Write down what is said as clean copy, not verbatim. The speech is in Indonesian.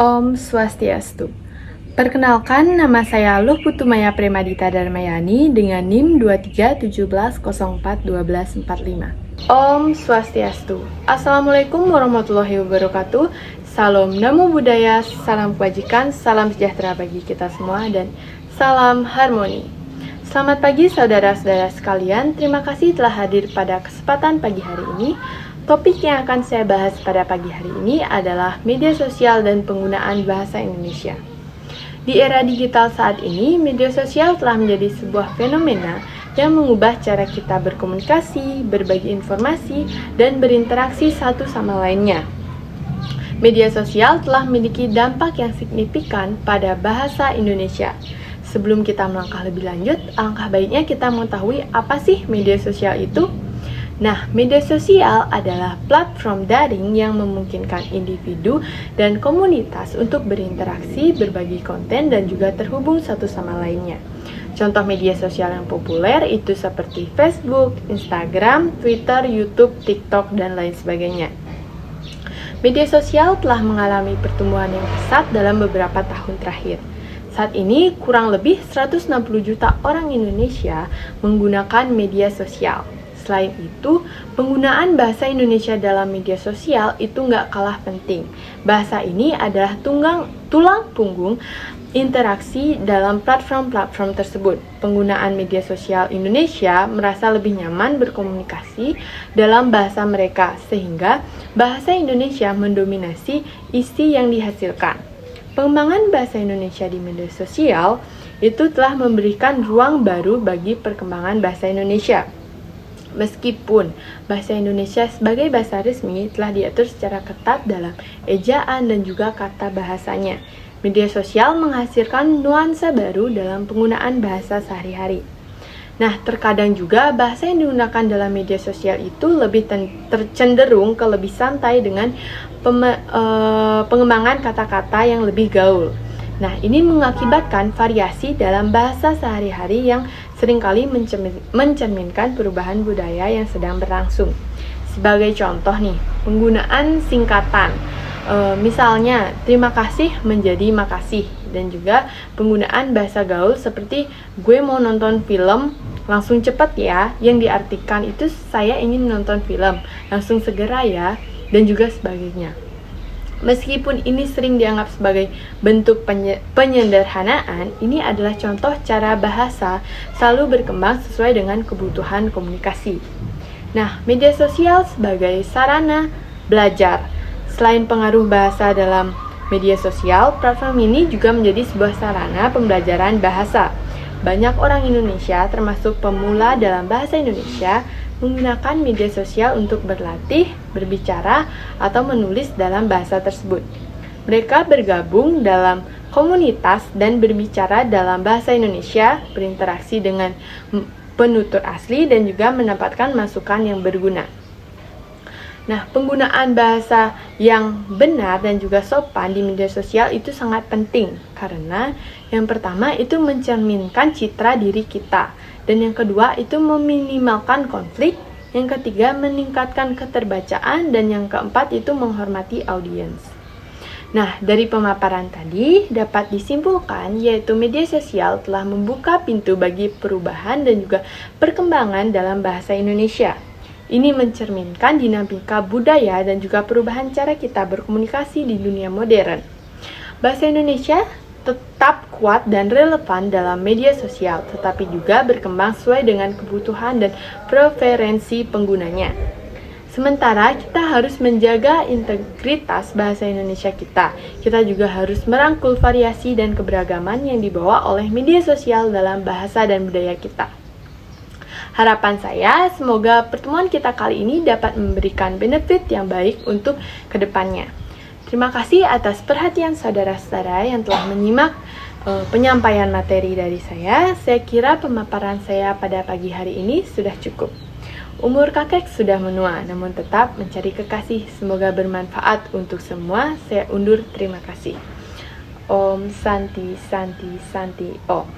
Om Swastiastu. Perkenalkan, nama saya Luh Putumaya Premadita Darmayani dengan NIM 2317041245. Om Swastiastu. Assalamualaikum warahmatullahi wabarakatuh. Salam Namo Buddhaya, salam kebajikan, salam sejahtera bagi kita semua, dan salam harmoni. Selamat pagi saudara-saudara sekalian, terima kasih telah hadir pada kesempatan pagi hari ini. Topik yang akan saya bahas pada pagi hari ini adalah media sosial dan penggunaan bahasa Indonesia. Di era digital saat ini, media sosial telah menjadi sebuah fenomena yang mengubah cara kita berkomunikasi, berbagi informasi, dan berinteraksi satu sama lainnya. Media sosial telah memiliki dampak yang signifikan pada bahasa Indonesia. Sebelum kita melangkah lebih lanjut, alangkah baiknya kita mengetahui apa sih media sosial itu. Nah, media sosial adalah platform daring yang memungkinkan individu dan komunitas untuk berinteraksi, berbagi konten, dan juga terhubung satu sama lainnya. Contoh media sosial yang populer itu seperti Facebook, Instagram, Twitter, YouTube, TikTok, dan lain sebagainya. Media sosial telah mengalami pertumbuhan yang pesat dalam beberapa tahun terakhir. Saat ini, kurang lebih 160 juta orang Indonesia menggunakan media sosial. Selain itu, penggunaan bahasa Indonesia dalam media sosial itu nggak kalah penting. Bahasa ini adalah tulang punggung interaksi dalam platform-platform tersebut. Penggunaan media sosial Indonesia merasa lebih nyaman berkomunikasi dalam bahasa mereka, sehingga bahasa Indonesia mendominasi isi yang dihasilkan. Pengembangan bahasa Indonesia di media sosial itu telah memberikan ruang baru bagi perkembangan bahasa Indonesia. Meskipun bahasa Indonesia sebagai bahasa resmi telah diatur secara ketat dalam ejaan dan juga kata bahasanya, media sosial menghasilkan nuansa baru dalam penggunaan bahasa sehari-hari. Nah, terkadang juga bahasa yang digunakan dalam media sosial itu lebih tercenderung ke lebih santai dengan pengembangan kata-kata yang lebih gaul. Nah, ini mengakibatkan variasi dalam bahasa sehari-hari yang seringkali mencerminkan perubahan budaya yang sedang berlangsung. Sebagai contoh nih, penggunaan singkatan. Misalnya, terima kasih menjadi makasih. Dan juga penggunaan bahasa gaul seperti gue mau nonton film, langsung cepat ya. Yang diartikan itu saya ingin nonton film, langsung segera ya. Dan juga sebagainya. Meskipun ini sering dianggap sebagai bentuk penyederhanaan, ini adalah contoh cara bahasa selalu berkembang sesuai dengan kebutuhan komunikasi. Nah, media sosial sebagai sarana belajar. Selain pengaruh bahasa dalam media sosial, platform ini juga menjadi sebuah sarana pembelajaran bahasa. Banyak orang Indonesia, termasuk pemula dalam bahasa Indonesia, menggunakan media sosial untuk berlatih, berbicara, atau menulis dalam bahasa tersebut. Mereka bergabung dalam komunitas dan berbicara dalam bahasa Indonesia, berinteraksi dengan penutur asli, dan juga mendapatkan masukan yang berguna. Nah, penggunaan bahasa yang benar dan juga sopan di media sosial itu sangat penting, karena yang pertama itu mencerminkan citra diri kita. Dan yang kedua itu meminimalkan konflik, yang ketiga meningkatkan keterbacaan, dan yang keempat itu menghormati audiens. Nah, dari pemaparan tadi dapat disimpulkan yaitu media sosial telah membuka pintu bagi perubahan dan juga perkembangan dalam bahasa Indonesia. Ini mencerminkan dinamika budaya dan juga perubahan cara kita berkomunikasi di dunia modern. Bahasa Indonesia tetap kuat dan relevan dalam media sosial, tetapi juga berkembang sesuai dengan kebutuhan dan preferensi penggunanya. Sementara kita harus menjaga integritas bahasa Indonesia kita. Kita juga harus merangkul variasi dan keberagaman yang dibawa oleh media sosial dalam bahasa dan budaya kita. Harapan saya, semoga pertemuan kita kali ini dapat memberikan benefit yang baik untuk kedepannya. Terima kasih atas perhatian saudara-saudara yang telah menyimak penyampaian materi dari saya. Saya kira pemaparan saya pada pagi hari ini sudah cukup. Umur kakek sudah menua, namun tetap mencari kekasih. Semoga bermanfaat untuk semua. Saya undur, terima kasih. Om Santi Santi Santi Om.